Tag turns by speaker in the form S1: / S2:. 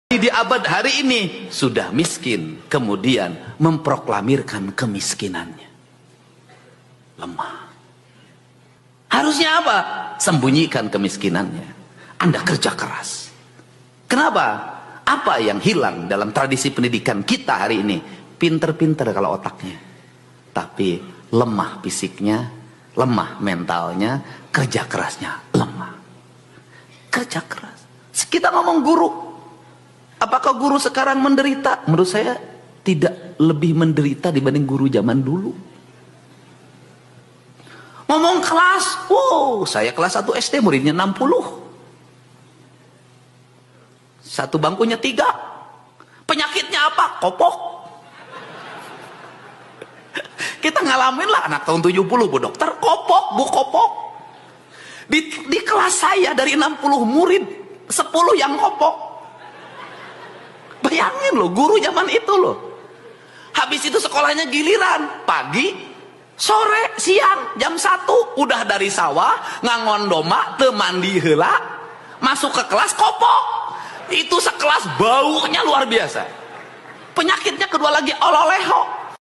S1: Di abad hari ini sudah miskin, kemudian memproklamirkan kemiskinannya. Lemah. Harusnya apa? Sembunyikan kemiskinannya. Anda kerja keras. Kenapa? Apa yang hilang dalam tradisi pendidikan kita hari ini? Pinter-pinter kalau otaknya, tapi lemah fisiknya, lemah mentalnya, kerja kerasnya lemah. Kerja keras. Kita ngomong guru. Apakah guru sekarang menderita? Menurut saya tidak lebih menderita dibanding guru zaman dulu. Ngomong kelas, wow, saya kelas 1 SD muridnya 60. Satu bangkunya 3. Penyakitnya apa? Kopok. Kita ngalamin lah anak tahun 70 bu dokter, kopok, bu kopok. Di kelas saya dari 60 murid, 10 yang kopok. Bayangin loh, guru zaman itu loh. Habis itu sekolahnya giliran, pagi, sore, siang, jam 1 udah dari sawah, ngangon doma, teu mandi heula, masuk ke kelas kopok. Itu sekelas baunya luar biasa. Penyakitnya kedua lagi ololeho.